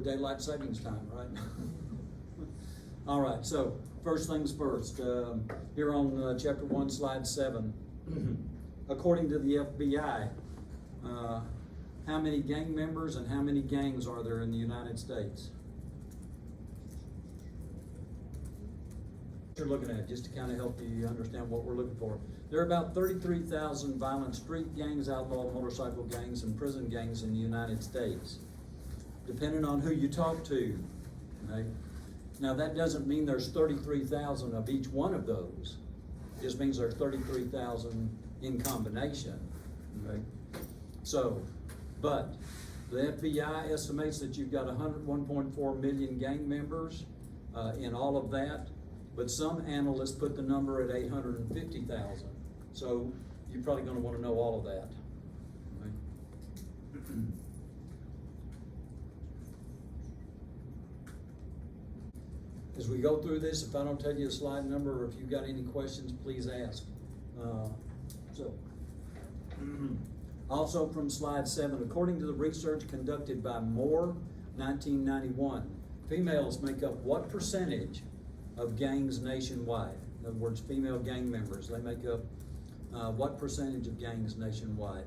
with daylight savings time, right? All right, so first things first, here on chapter 1, slide 7. According to the FBI, how many gang members and how many gangs are there in the United States? You're looking at, just to kind of help you understand what we're looking for. There are about 33,000 violent street gangs, outlaw motorcycle gangs, and prison gangs in the United States, depending on who you talk to. Okay? Now that doesn't mean there's 33,000 of each one of those. It just means there's 33,000 in combination. Okay? So, but the FBI estimates that you've got 101.4 million gang members in all of that. But some analysts put the number at 850,000. So you're probably going to want to know all of that. Right? As we go through this, if I don't tell you a slide number, or if you've got any questions, please ask. Also from slide 7, according to the research conducted by Moore, 1991, females make up what percentage of gangs nationwide? In other words, female gang members, they make up what percentage of gangs nationwide?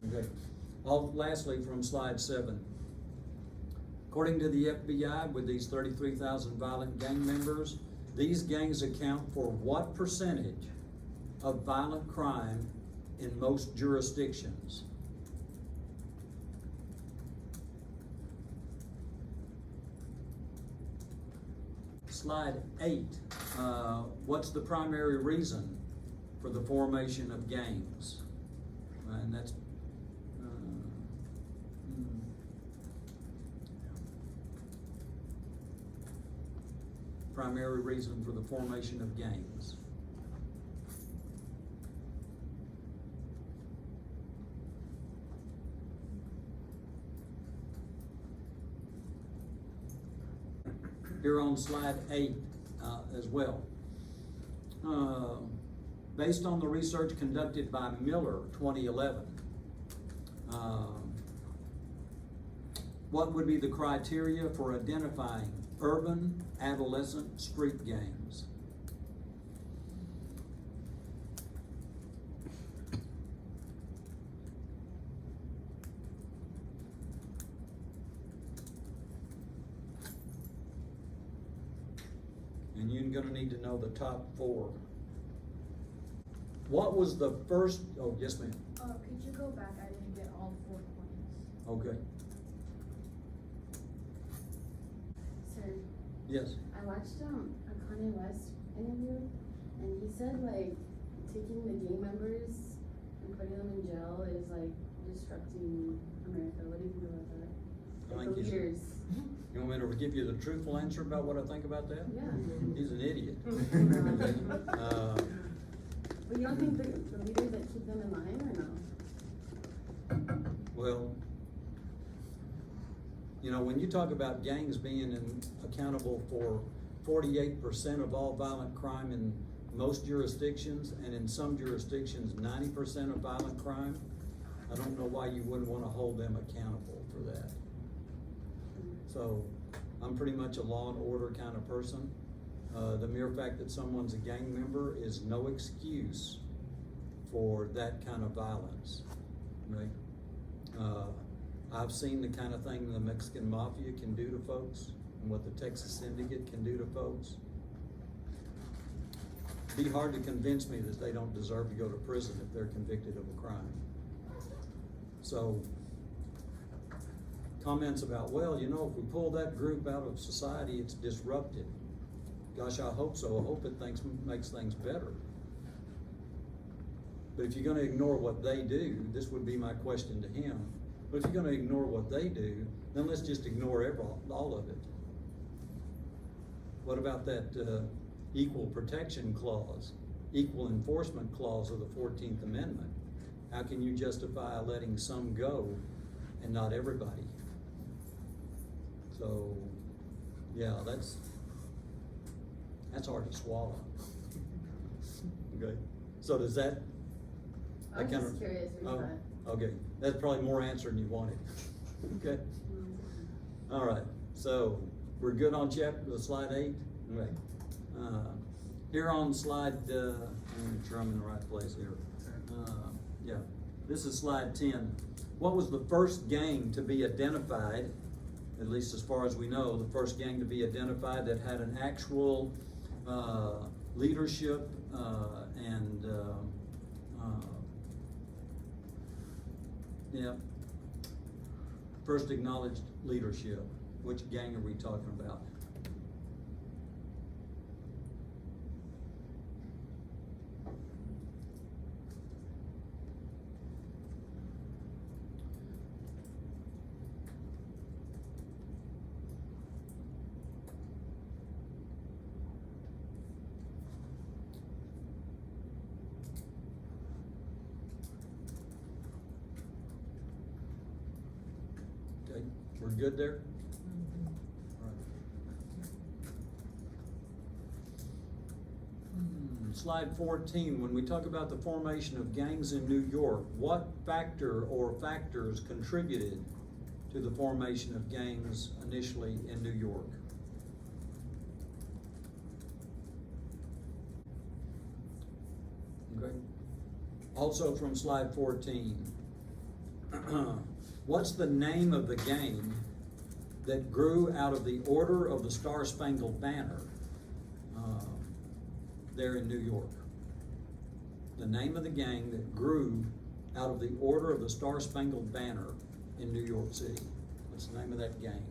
Okay. Lastly, from slide 7. According to the FBI, with these 33,000 violent gang members, these gangs account for what percentage of violent crime in most jurisdictions? Slide 8, what's the primary reason for the formation of gangs? And that's primary reason for the formation of gangs. Here on slide 8 as well. Based on the research conducted by Miller, 2011, what would be the criteria for identifying urban adolescent street gangs? And you're going to need to know the top 4. What was the first? Oh, yes, ma'am. Could you go back? I didn't get all 4 points. Okay. Sir. Yes. I watched a Kanye West interview, and he said like taking the gang members and putting them in jail is like disrupting America. What do you think about that? Like the leaders. You want me to give you the truthful answer about what I think about that? Yeah. He's an idiot. But you don't think the leaders that keep them in line, or no? Well, you know, when you talk about gangs being accountable for 48% of all violent crime in most jurisdictions, and in some jurisdictions 90% of violent crime, I don't know why you wouldn't want to hold them accountable for that. So I'm pretty much a law and order kind of person. The mere fact that someone's a gang member is no excuse for that kind of violence, right? I've seen the kind of thing the Mexican Mafia can do to folks and what the Texas Syndicate can do to folks. It'd be hard to convince me that they don't deserve to go to prison if they're convicted of a crime. So, comments about, well, you know, if we pull that group out of society, it's disrupted. Gosh, I hope so. I hope it makes things better. But if you're going to ignore what they do, this would be my question to him. But if you're going to ignore what they do, then let's just ignore all of it. What about that equal protection clause, equal enforcement clause of the 14th Amendment? How can you justify letting some go and not everybody? So, yeah, that's hard to swallow. Okay, so does that I was kinda- just curious what you Oh, thought. okay, that's probably more answer than you wanted. Okay, all right, so we're good on slide 8? Okay. Here on slide, let me make sure I'm in the right place here. Yeah, this is slide 10. What was the first gang to be identified, at least as far as we know, the first gang to be identified that had an actual leadership and yeah, first acknowledged leadership? Which gang are we talking about? Okay, we're good there? All right. Slide 14, when we talk about the formation of gangs in New York, what factor or factors contributed to the formation of gangs initially in New York? Okay. Also from slide 14, what's the name of the gang that grew out of the Order of the Star-Spangled Banner there in New York? The name of the gang that grew out of the Order of the Star-Spangled Banner in New York City. What's the name of that gang?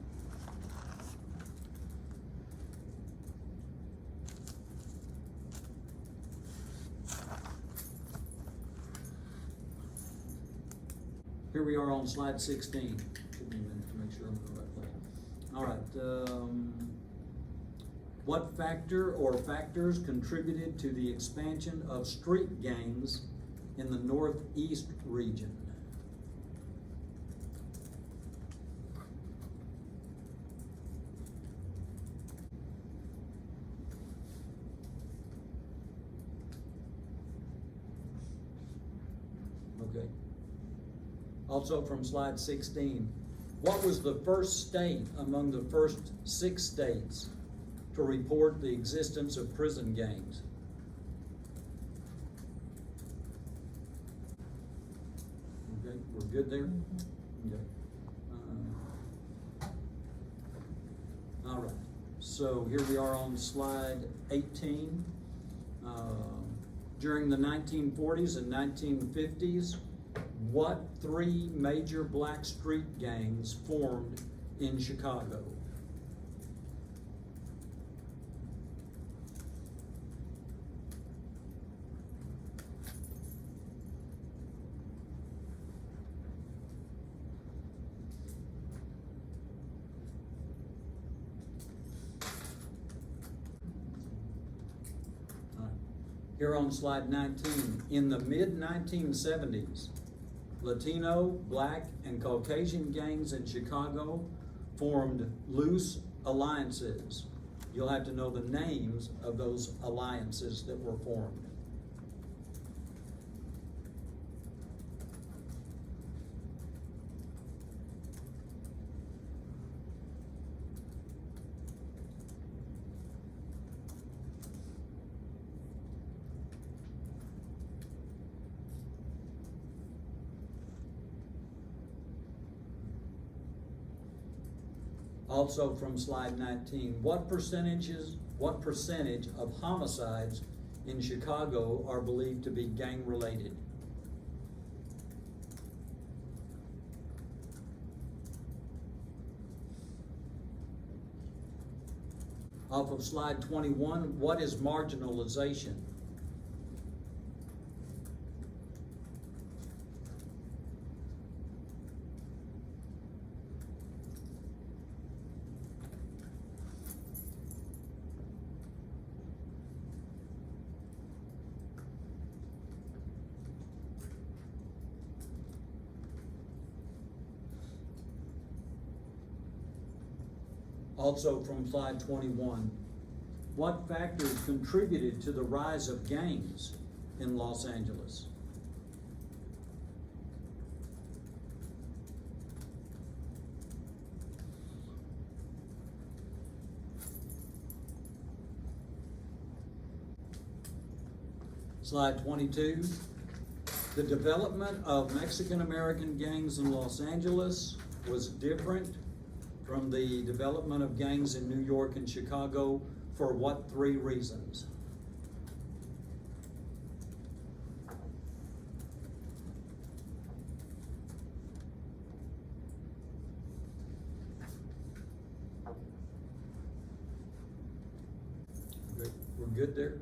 Here we are on slide 16. Give me a minute to make sure I'm in the right place. All right. What factor or factors contributed to the expansion of street gangs in the Northeast region? Okay. Also from slide 16, what was the first state among the first 6 states to report the existence of prison gangs? Okay, we're good there? Okay. All right, so here we are on slide 18. During the 1940s and 1950s, what 3 major black street gangs formed in Chicago? Here on slide 19, in the mid-1970s, Latino, Black, and Caucasian gangs in Chicago formed loose alliances. You'll have to know the names of those alliances that were formed. Also from slide 19, what percentage of homicides in Chicago are believed to be gang related? Off of slide 21, what is marginalization? Also from slide 21, what factors contributed to the rise of gangs in Los Angeles? Slide 22. The development of Mexican-American gangs in Los Angeles was different from the development of gangs in New York and Chicago for what 3 reasons? We're good there?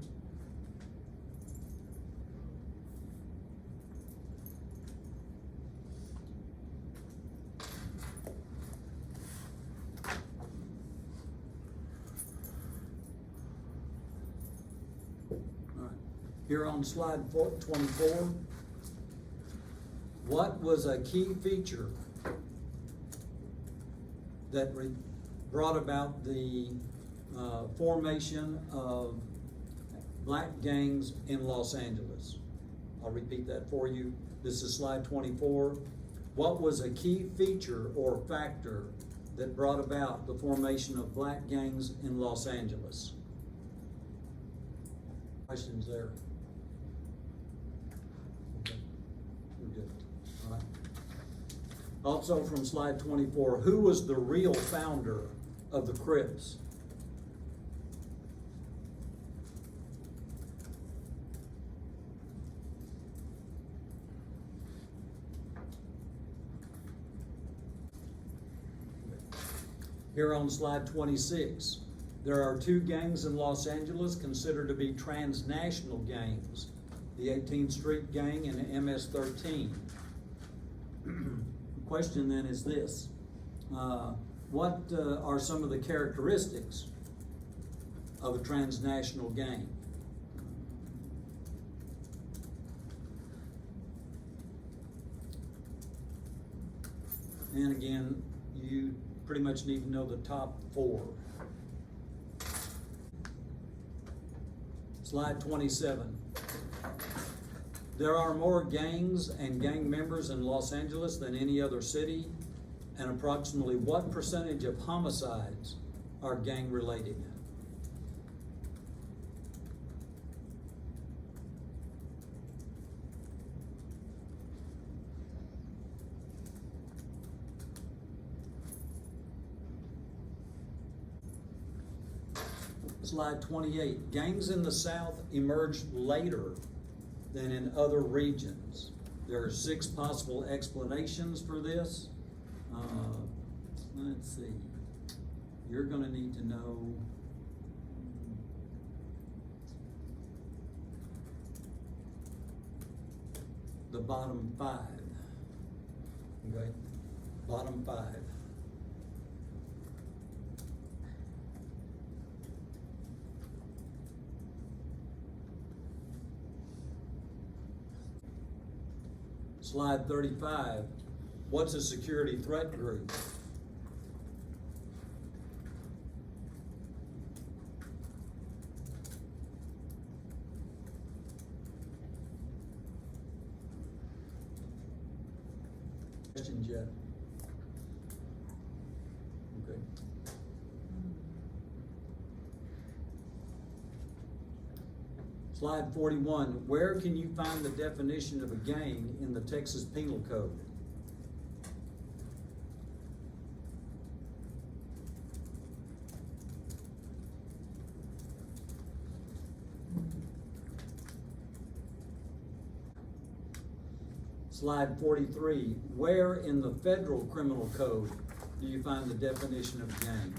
Here on slide 24, what was a key feature that brought about the formation of black gangs in Los Angeles? I'll repeat that for you. This is slide 24. What was a key feature or factor that brought about the formation of black gangs in Los Angeles? Questions there? Okay, we're good. All right. Also from slide 24, who was the real founder of the Crips? Here on slide 26, there are 2 gangs in Los Angeles considered to be transnational gangs, the 18th Street Gang and MS-13. The question then is this, what are some of the characteristics of a transnational gang? And again, you pretty much need to know the top 4. Slide 27. There are more gangs and gang members in Los Angeles than any other city, and approximately what percentage of homicides are gang related? Slide 28. Gangs in the South emerged later than in other regions. There are 6 possible explanations for this. Let's see. You're going to need to know the bottom 5. Okay? Bottom 5. Slide 35, what's a security threat group? Questions yet? Okay. Slide 41, where can you find the definition of a gang in the Texas Penal Code? Slide 43, where in the Federal Criminal Code do you find the definition of a gang?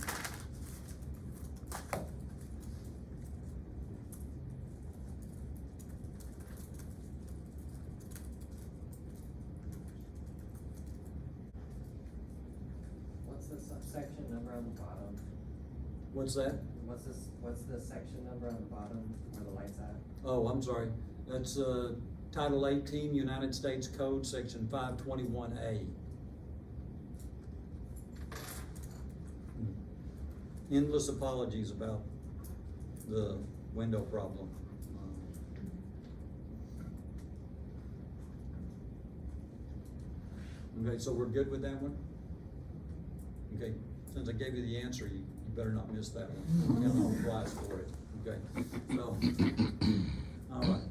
Section number on the bottom. What's that? What's the section number on the bottom where the light's at? Oh, I'm sorry. That's Title 18, United States Code, Section 521A. Endless apologies about the window problem. Okay, so we're good with that one? Okay, since I gave you the answer, you better not miss that one. Count on twice for it. Okay, so, all right.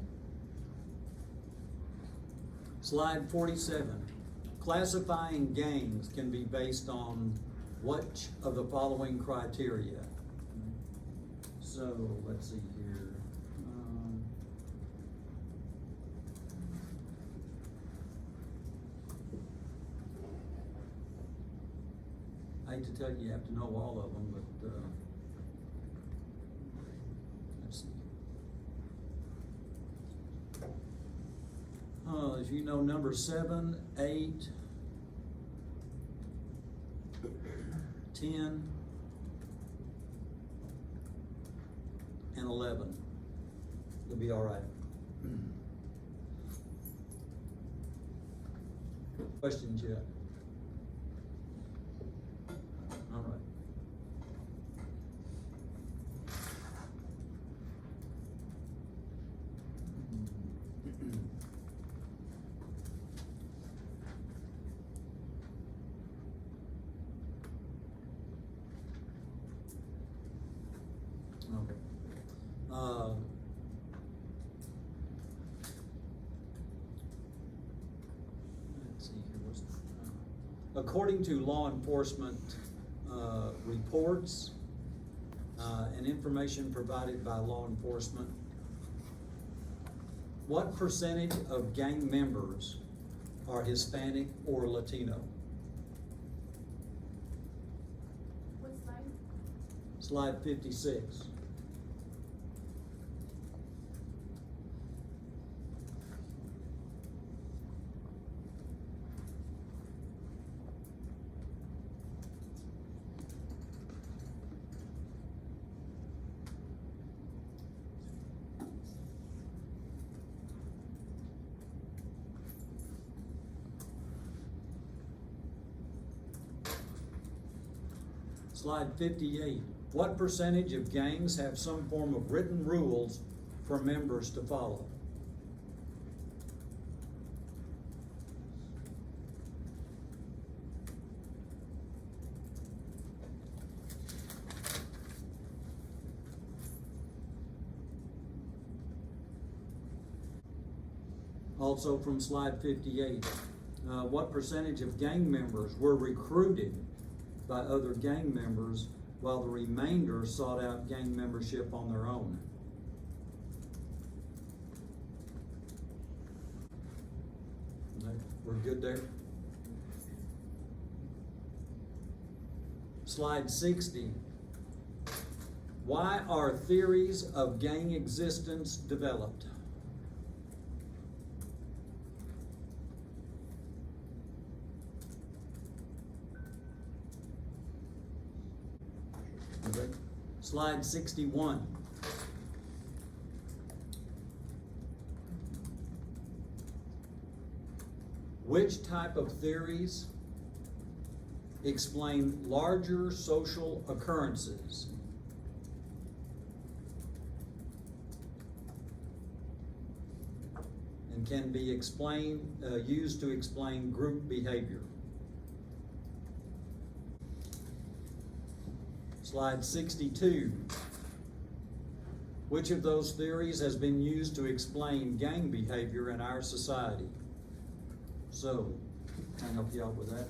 Slide 47. Classifying gangs can be based on which of the following criteria? So, let's see here. I hate to tell you, you have to know all of them, but, let's see. As you know, number 7, 8, 10, and 11. You'll be all right. Questions yet? All right. Okay. Let's see here. According to law enforcement reports and information provided by law enforcement, what percentage of gang members are Hispanic or Latino? What slide? Slide 56. Slide 58. What percentage of gangs have some form of written rules for members to follow? Also from slide 58, what percentage of gang members were recruited by other gang members while the remainder sought out gang membership on their own? We're good there? Slide 60. Why are theories of gang existence developed? Okay. Slide 61. Which type of theories explain larger social occurrences? And can be used to explain group behavior? Slide 62. Which of those theories has been used to explain gang behavior in our society? So, I'll help you out with that.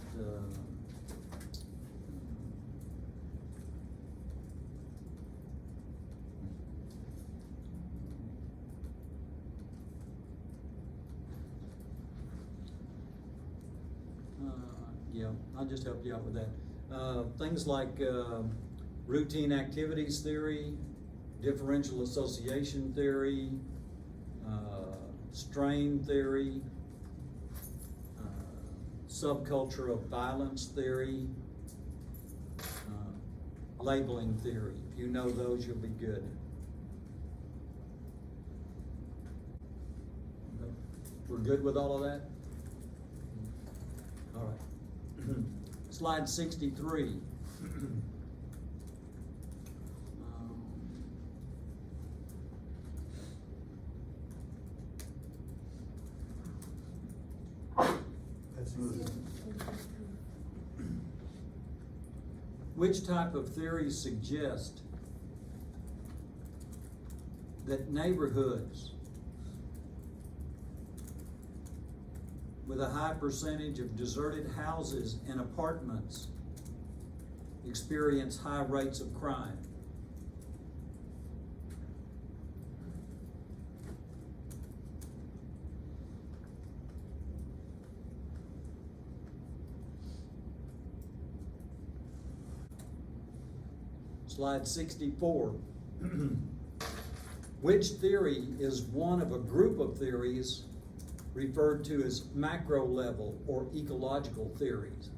Yeah, I'll just help you out with that. Things like routine activities theory, differential association theory, strain theory, subculture of violence theory, labeling theory. If you know those, you'll be good. Okay. We're good with all of that? All right. Slide 63. Which type of theories suggest that neighborhoods with a high percentage of deserted houses and apartments experience high rates of crime. Slide 64. Which theory is one of a group of theories referred to as macro level or ecological theories?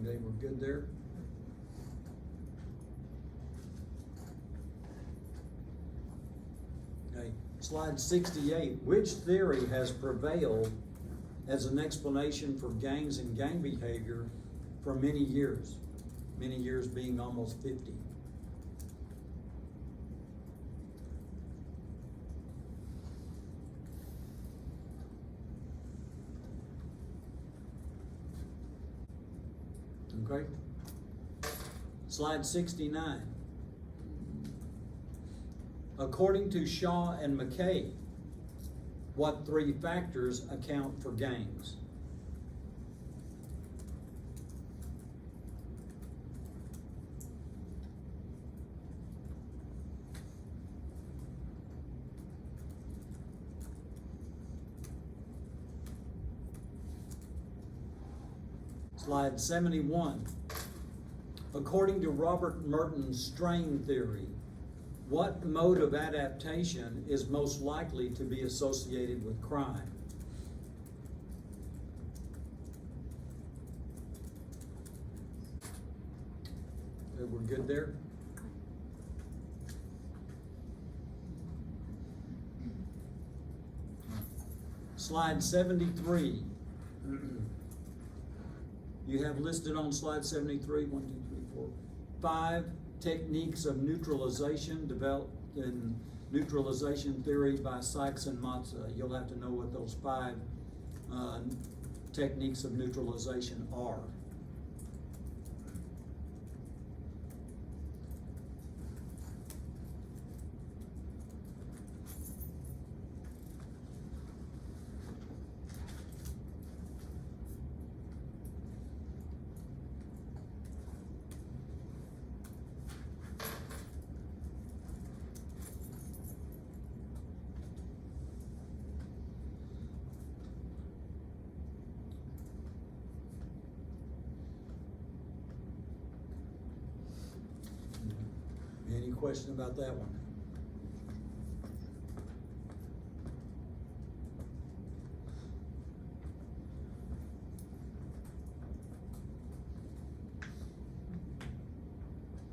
Okay, we're good there? Okay, slide 68. Which theory has prevailed as an explanation for gangs and gang behavior for many years? Many years being almost 50. Okay. Slide 69. According to Shaw and McKay, what three factors account for gangs? Slide 71. According to Robert Merton's strain theory, what mode of adaptation is most likely to be associated with crime? Okay, we're good there? Slide 73. You have listed on slide 73, 1, 2, 3, 4, 5 techniques of neutralization developed in neutralization theory by Sykes and Matza. You'll have to know what those 5 techniques of neutralization are. Any question about that one?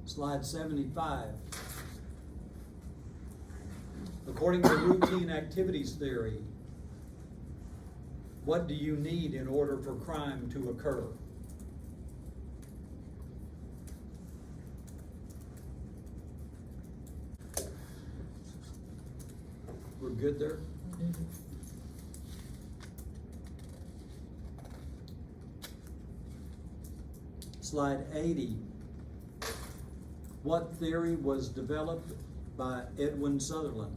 Slide 75. According to routine activities theory, what do you need in order for crime to occur? We're good there? Slide 80. What theory was developed by Edwin Sutherland?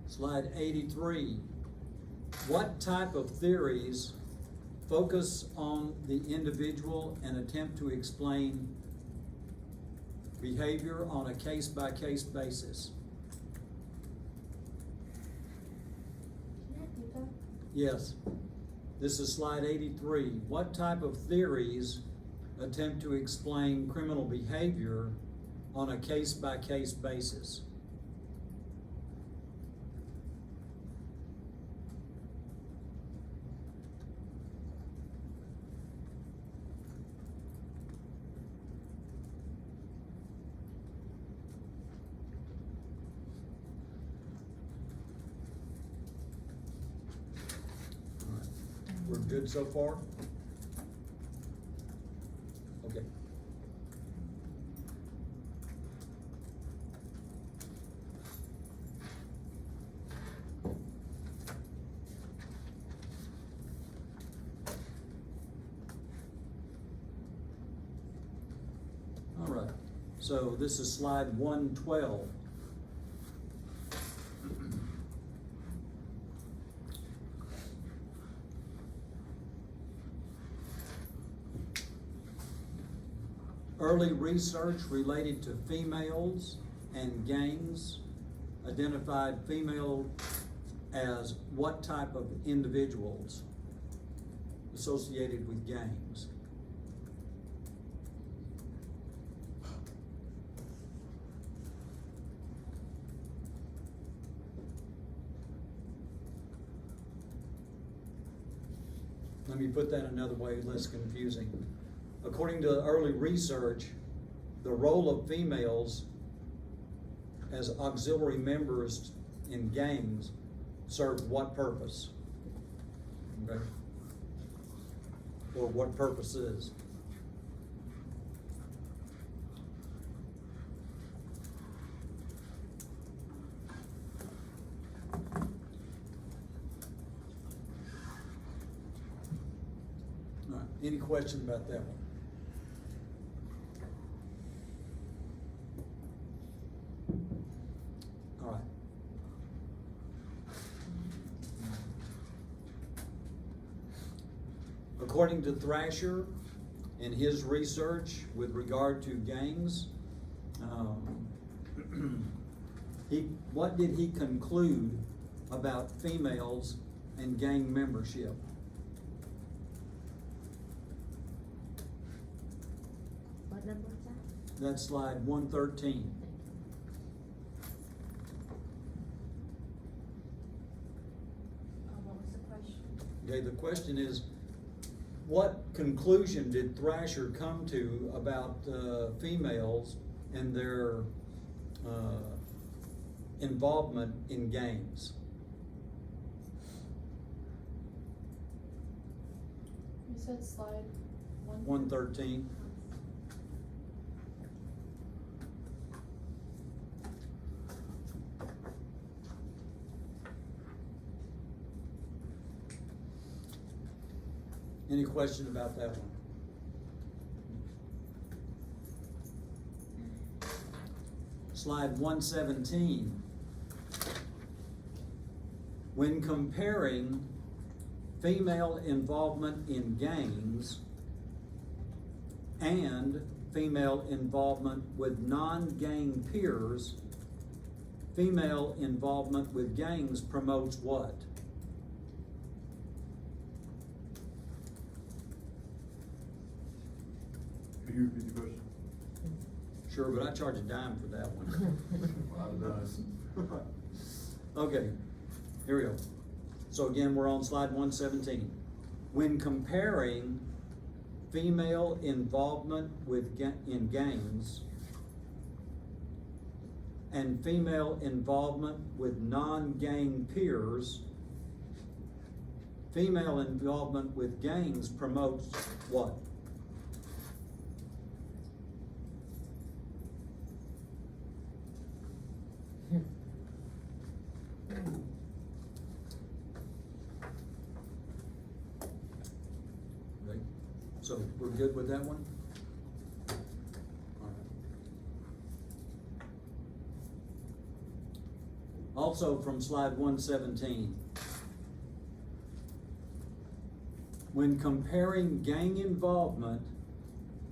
Slide 83. What type of theories focus on the individual and attempt to explain behavior on a case-by-case basis? Can I repeat that? Yes. This is slide 83. What type of theories attempt to explain criminal behavior on a case-by-case basis? We're good so far? Okay. All right, so this is slide 112. Early research related to females and gangs identified female as what type of individuals associated with gangs? Let me put that another way, less confusing. According to early research, the role of females as auxiliary members in gangs served what purpose? Okay? Or what purposes? All right, any question about that one? All right. According to Thrasher, in his research with regard to gangs, what did he conclude about females and gang membership? What number was that? That's slide 113. What was the question? Okay, the question is, what conclusion did Thrasher come to about females and their involvement in gangs? You said slide 113. Any question about that one? Slide 117. When comparing female involvement in gangs and female involvement with non-gang peers, female involvement with gangs promotes what? Can you repeat the question? Sure, but I charge a dime for that one. Okay, here we go. So again, we're on slide 117. When comparing female involvement with in gangs and female involvement with non-gang peers, female involvement with gangs promotes what? Okay, so we're good with that one? All right. Also from slide 117. When comparing gang involvement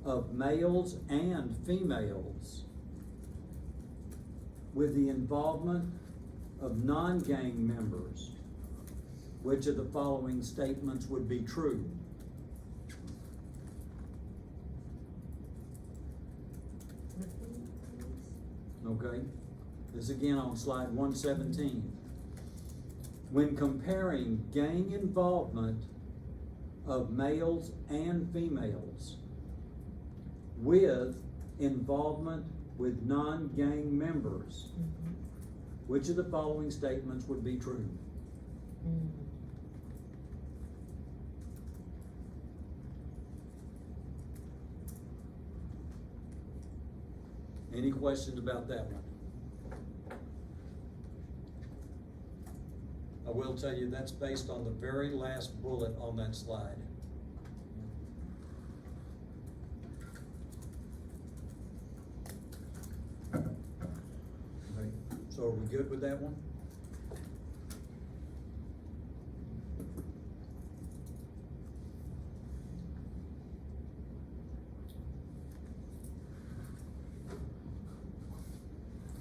of males and females with the involvement of non-gang members, which of the following statements would be true? Okay, this again on slide 117. When comparing gang involvement of males and females with involvement with non-gang members, which of the following statements would be true? Any questions about that one? I will tell you, that's based on the very last bullet on that slide. Okay, so are we good with that one?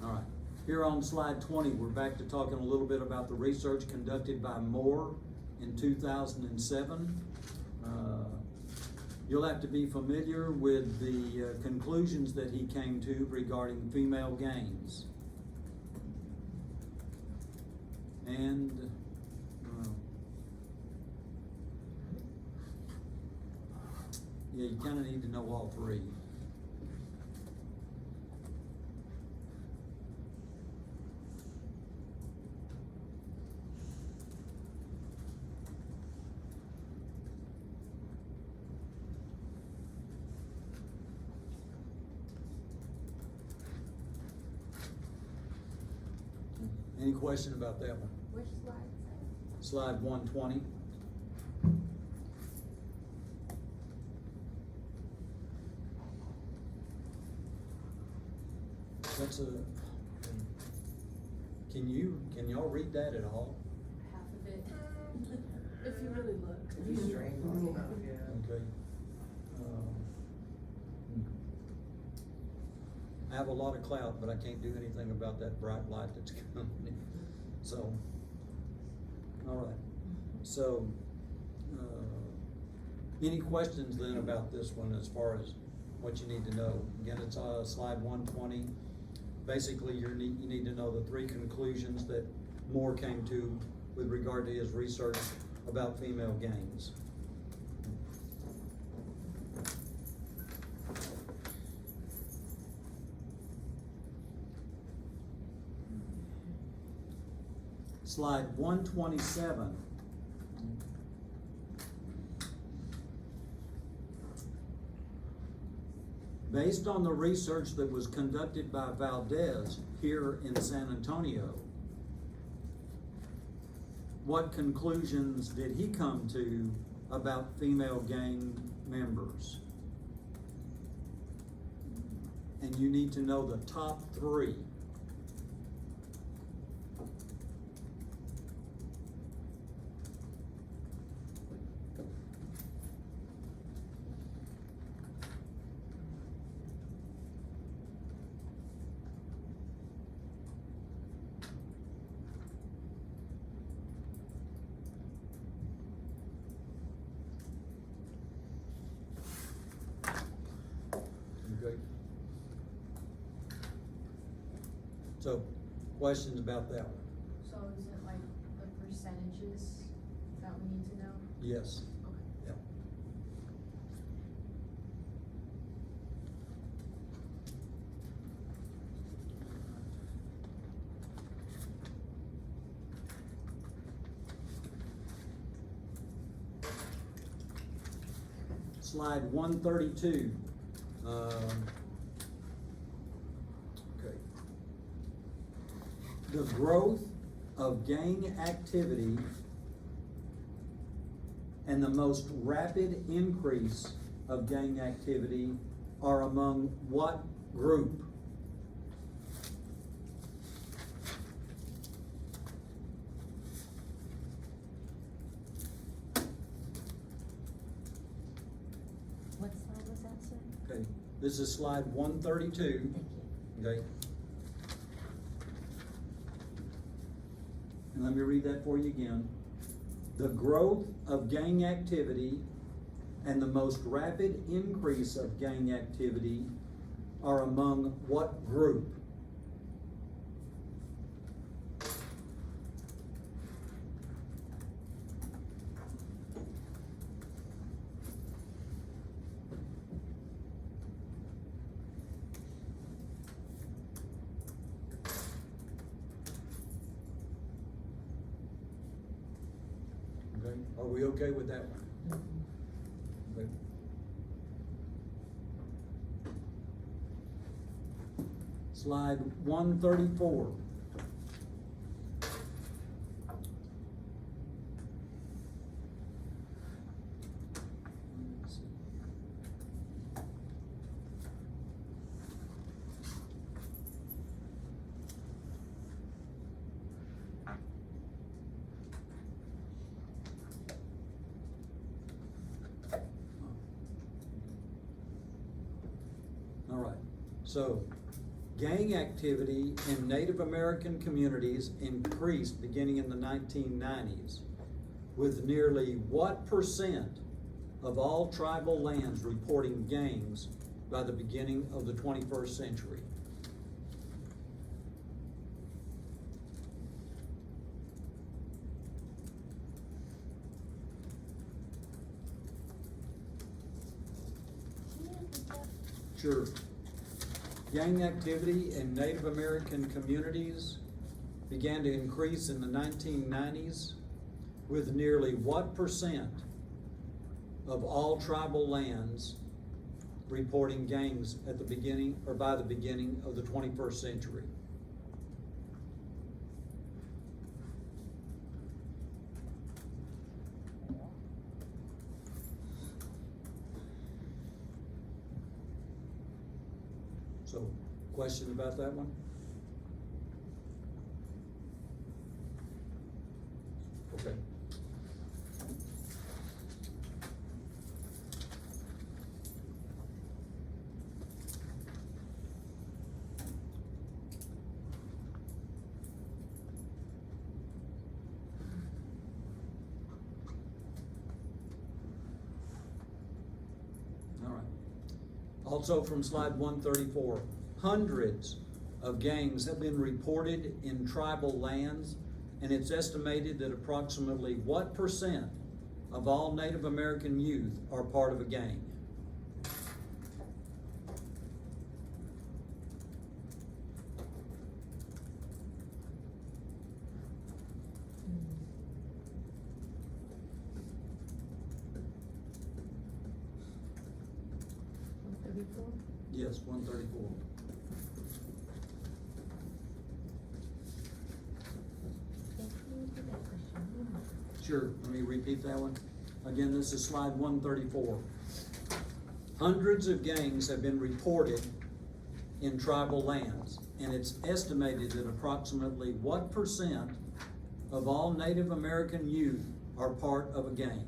All right, here on slide 20, we're back to talking a little bit about the research conducted by Moore in 2007. You'll have to be familiar with the conclusions that he came to regarding female gangs. And yeah, you kind of need to know all three. Any question about that one? Which slide is that? Slide 120. That's a, can y'all read that at all? Half of it, if you really look. Pretty strange stuff, yeah. Okay. I have a lot of clout, but I can't do anything about that bright light that's coming in. So, all right. So, any questions then about this one as far as what you need to know? Again, it's slide 120. Basically, you need to know the three conclusions that Moore came to with regard to his research about female gangs. Slide 127. Based on the research that was conducted by Valdez here in San Antonio, what conclusions did he come to about female gang members? And you need to know the top three. Okay. So, questions about that one? So is it like the percentages that we need to know? Yes. Okay. Yep. Slide 132. Okay. The growth of gang activity and the most rapid increase of gang activity are among what group? What slide was that, sir? Okay, this is slide 132. Thank you. Okay. And let me read that for you again. The growth of gang activity and the most rapid increase of gang activity are among what group? Okay, are we okay with that one? Okay. Slide 134. All right, so gang activity in Native American communities increased beginning in the 1990s, with nearly what percent of all tribal lands reporting gangs by the beginning of the 21st century? Sure. Gang activity in Native American communities began to increase in the 1990s, with nearly what percent of all tribal lands reporting gangs at the beginning or by the beginning of the 21st century? So, question about that one? Okay. All right. Also from slide 134, hundreds of gangs have been reported in tribal lands, and it's estimated that approximately what percent of all Native American youth are part of a gang? Yes, 134. Sure, let me repeat that one. Again, this is slide 134. Hundreds of gangs have been reported in tribal lands, and it's estimated that approximately what percent of all Native American youth are part of a gang?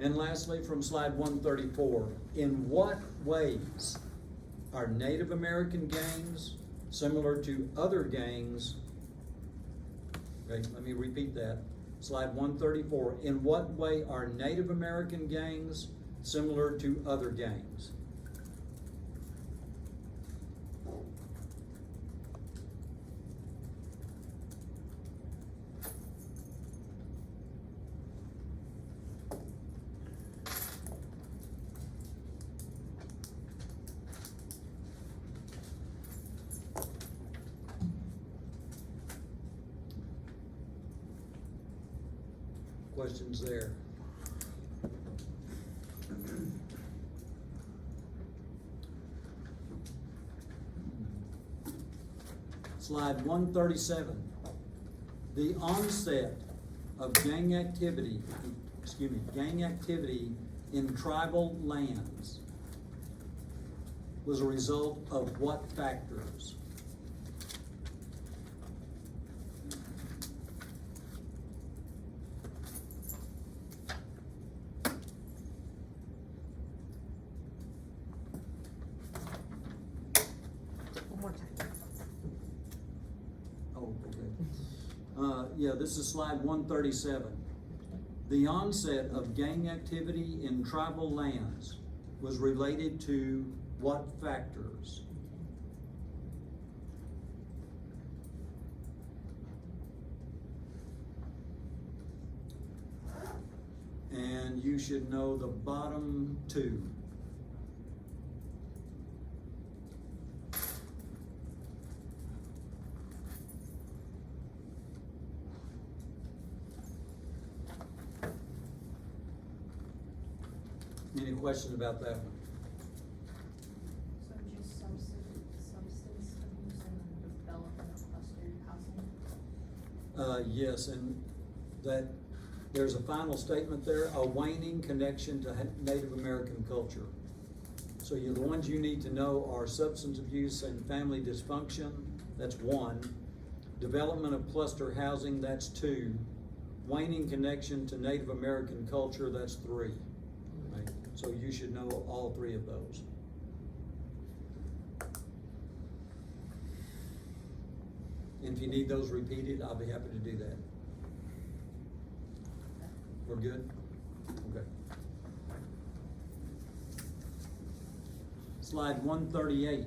And lastly, from slide 134, in what ways are Native American gangs similar to other gangs? Okay, let me repeat that. Slide 134, in what way are Native American gangs similar to other gangs? Questions there? Slide 137. The onset of gang activity in tribal lands was a result of what factors? Yeah, this is slide 137. The onset of gang activity in tribal lands was related to what factors? and you should know the bottom two. Any questions about that one? So just substance abuse and development of clustered housing? Yes, and that, there's a final statement there, a waning connection to Native American culture. So the ones you need to know are substance abuse and family dysfunction, that's one. Development of cluster housing, that's two. Waning connection to Native American culture, that's three. Right? So you should know all three of those. And if you need those repeated, I'll be happy to do that. We're good? Okay. Slide 138.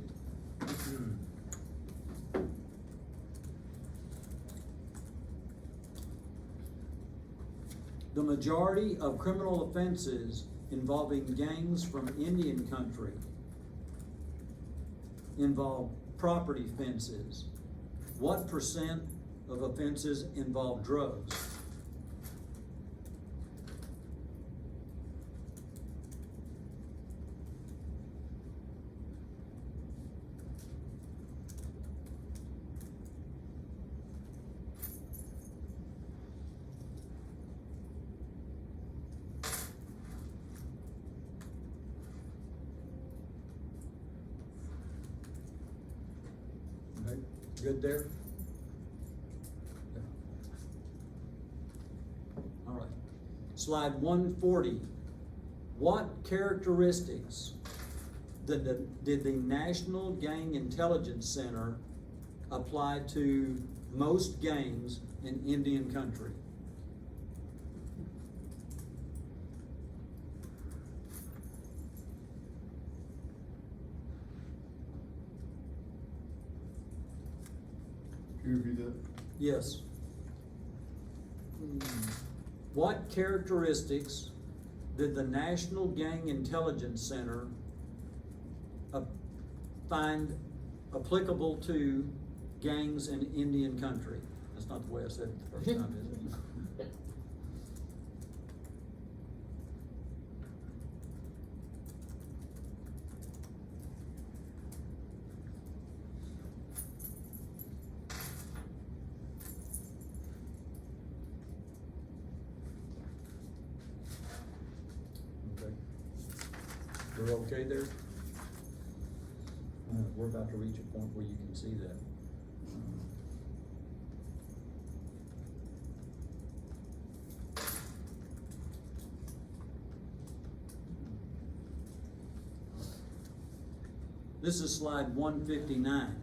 The majority of criminal offenses involving gangs from Indian country involve property offenses. What percent of offenses involve drugs? Okay, good there? All right. Slide 140. What characteristics did the National Gang Intelligence Center apply to most gangs in Indian country? Can you repeat that? Yes. What characteristics did the National Gang Intelligence Center find applicable to gangs in Indian country? That's not the way I said it the first time, is it? Okay. We're okay there? We're about to reach a point where you can see that. This is slide 159.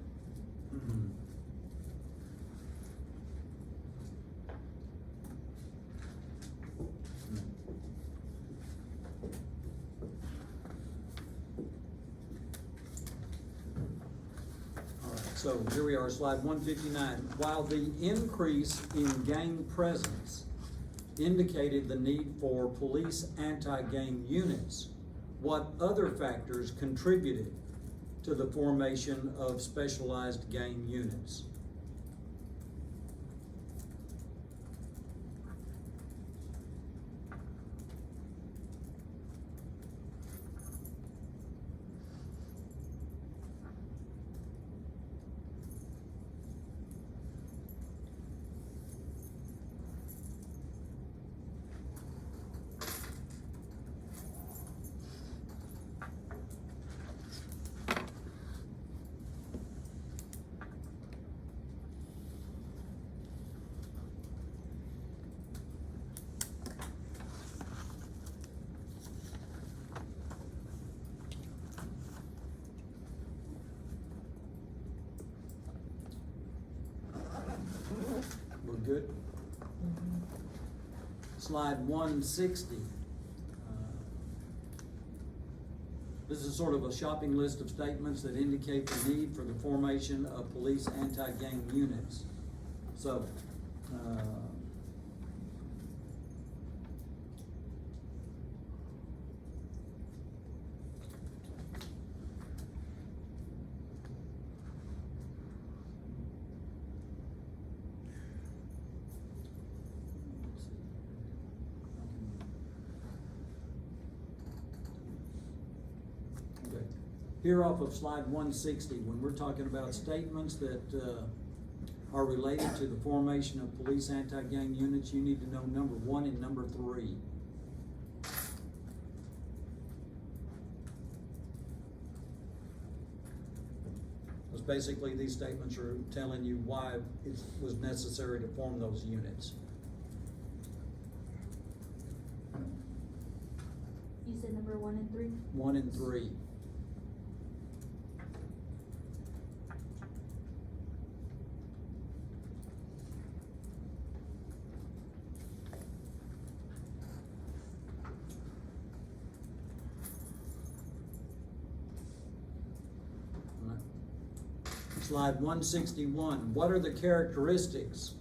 So here we are, slide 159. While the increase in gang presence indicated the need for police anti-gang units, what other factors contributed to the formation of specialized gang units? We're good? Slide 160. This is sort of a shopping list of statements that indicate the need for the formation of police anti-gang units. So, here off of slide 160, when we're talking about statements that are related to the formation of police anti-gang units, you need to know number 1 and number 3. Because basically these statements are telling you why it was necessary to form those units. You said number 1 and 3? 1 and 3. Slide 161, what are the characteristics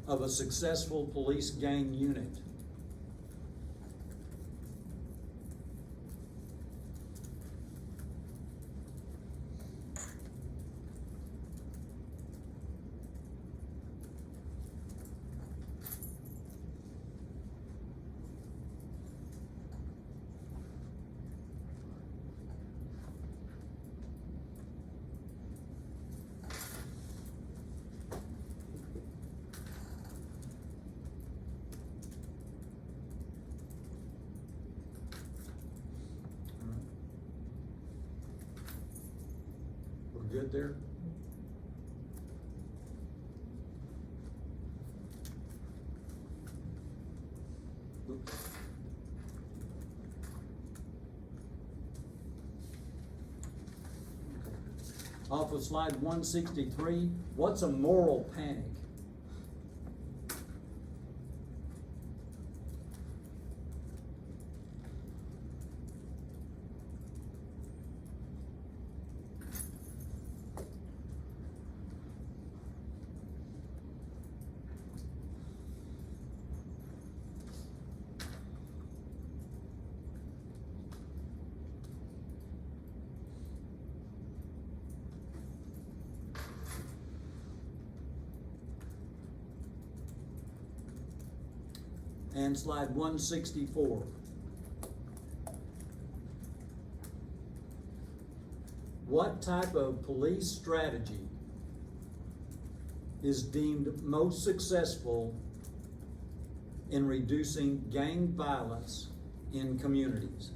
of a successful police gang unit? We're good there? Oops. Off of slide 163, what's a moral panic? And slide 164. What type of police strategy is deemed most successful in reducing gang violence in communities?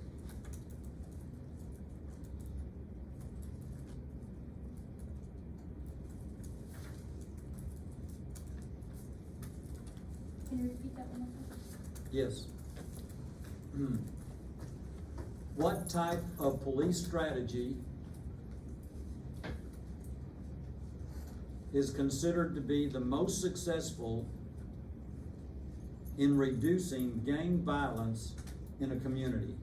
Can you repeat that one more time? Yes. What type of police strategy is considered to be the most successful in reducing gang violence in a community?